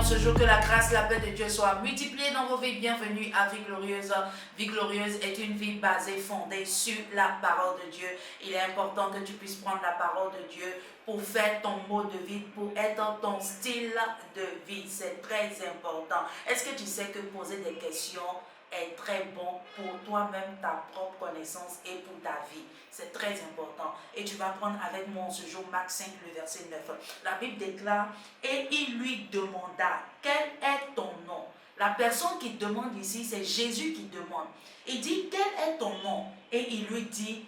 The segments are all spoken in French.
Ce jour, que la grâce, la paix de Dieu soit multipliée dans vos vies. Bienvenue à Vie Glorieuse. Vie Glorieuse est une vie basée, fondée sur la parole de Dieu. Il est important que tu puisses prendre la parole de Dieu pour faire ton mode de vie, pour être ton style de vie. C'est très important. Est-ce que tu sais que poser des questions est très bon pour toi-même, ta propre connaissance et pour ta vie? C'est très important. Et tu vas prendre avec moi ce jour Marc 5, le verset 9. La Bible déclare, et il lui demanda, quel est ton nom? La personne qui demande ici, c'est Jésus qui demande. Il dit, quel est ton nom? Et il lui dit,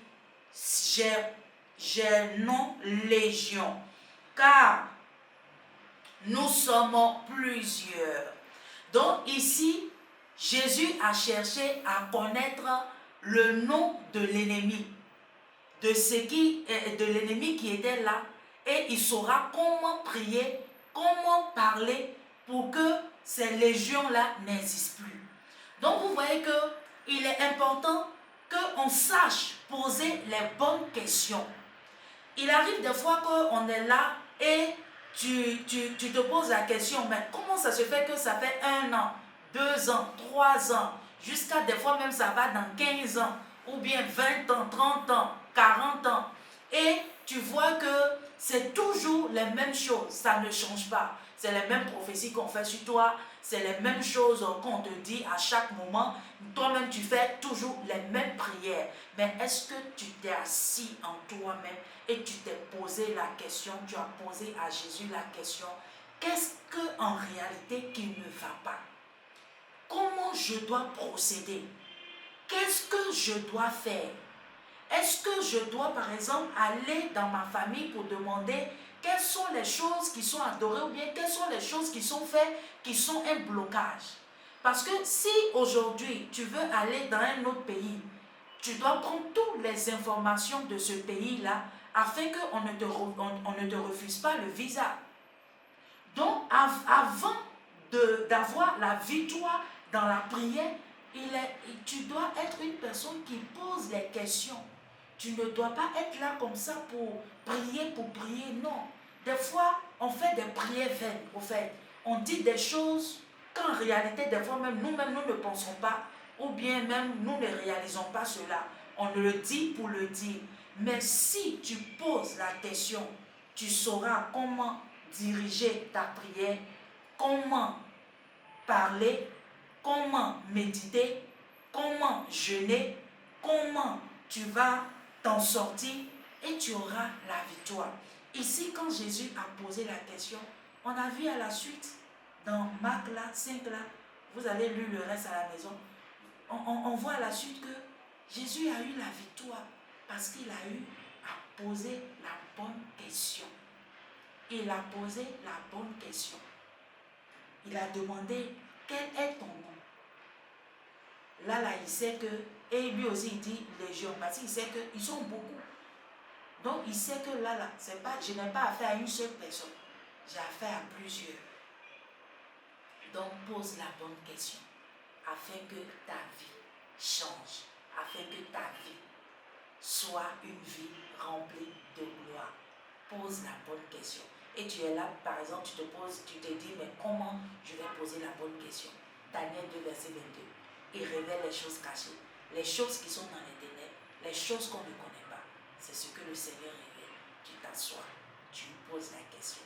j'ai nom Légion, car nous sommes plusieurs. Donc ici, Jésus a cherché à connaître le nom de l'ennemi, de l'ennemi qui était là, et il saura comment prier, comment parler pour que ces légions-là n'existent plus. Donc vous voyez qu'il est important qu'on sache poser les bonnes questions. Il arrive des fois qu'on est là et tu te poses la question, mais comment ça se fait que ça fait 1 an, 2 ans, 3 ans, jusqu'à des fois même ça va dans 15 ans, ou bien 20 ans, 30 ans, 40 ans. Et tu vois que c'est toujours les mêmes choses, ça ne change pas. C'est les mêmes prophéties qu'on fait sur toi, c'est les mêmes choses qu'on te dit à chaque moment. Toi-même, tu fais toujours les mêmes prières. Mais est-ce que tu t'es assis en toi-même et tu t'es posé la question, tu as posé à Jésus la question, qu'est-ce qu'en réalité qui ne va pas? Comment je dois procéder? Qu'est-ce que je dois faire? Est-ce que je dois, par exemple, aller dans ma famille pour demander quelles sont les choses qui sont adorées ou bien quelles sont les choses qui sont faites, qui sont un blocage? Parce que si aujourd'hui, tu veux aller dans un autre pays, tu dois prendre toutes les informations de ce pays-là afin qu'on ne te refuse pas le visa. Donc, avant d'avoir la victoire dans la prière, tu dois être une personne qui pose les questions. Tu ne dois pas être là comme ça pour prier, non. Des fois, on fait des prières vaines, au fait. On dit des choses qu'en réalité, des fois même, nous-mêmes, nous ne pensons pas, ou bien même, nous ne réalisons pas cela. On le dit pour le dire. Mais si tu poses la question, tu sauras comment diriger ta prière, comment parler, comment méditer, comment jeûner, comment tu vas t'en sortir et tu auras la victoire. Ici, quand Jésus a posé la question, on a vu à la suite, dans Marc 5 là, vous allez lire le reste à la maison, on voit à la suite que Jésus a eu la victoire parce qu'il a eu à poser la bonne question. Il a posé la bonne question. Il a demandé, quel est ton nom? Là, il sait que, et lui aussi il dit légion, parce qu'il sait qu'ils sont beaucoup. Donc il sait que là, c'est pas, je n'ai pas affaire à une seule personne, j'ai affaire à plusieurs. Donc pose la bonne question, afin que ta vie change, afin que ta vie soit une vie remplie de gloire. Pose la bonne question. Et tu es là, par exemple, tu te dis, mais comment je vais poser la bonne question? Daniel 2, verset 22. Il révèle les choses cachées, les choses qui sont dans les ténèbres, les choses qu'on ne connaît pas. C'est ce que le Seigneur révèle. Tu t'assois, tu lui poses la question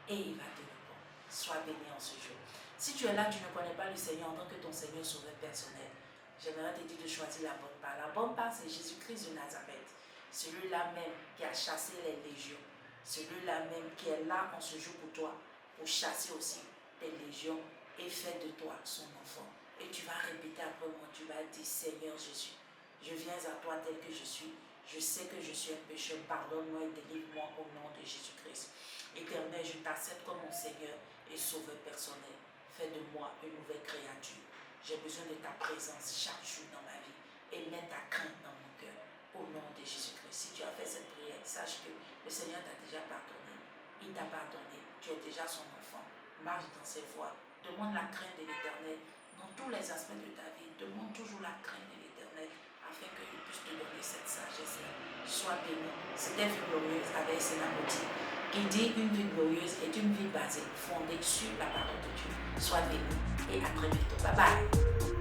et il va te répondre. Sois béni en ce jour. Si tu es là, tu ne connais pas le Seigneur en tant que ton Seigneur sauveur personnel, j'aimerais te dire de choisir la bonne part. La bonne part, c'est Jésus-Christ de Nazareth, celui-là même qui a chassé les légions, celui-là même qui est là en ce jour pour toi, pour chasser aussi tes légions et faire de toi son enfant. Et tu vas répéter après moi, tu vas dire, Seigneur Jésus, je viens à toi tel que je suis, Je sais que je suis un pécheur. Pardonne-moi et délivre-moi au nom de Jésus-Christ. Éternel, je t'accepte comme mon Seigneur et Sauveur personnel. Fais de moi une nouvelle créature. J'ai besoin de ta présence chaque jour dans ma vie et mets ta crainte dans mon cœur. Au nom de Jésus-Christ. Si tu as fait cette prière, sache que le Seigneur t'a déjà pardonné. Il t'a pardonné. Tu es déjà son enfant. Marche dans ses voies. Demande la crainte de l'Éternel dans tous les aspects de ta vie. Demande toujours la crainte de l'Éternel afin qu'il puisse te donner cette sagesse-là. Sois béni. C'était Vie Glorieuse avec Sénaboti qui dit une vie glorieuse est une vie basée, fondée sur la parole de Dieu. Sois béni et à très bientôt. Bye bye.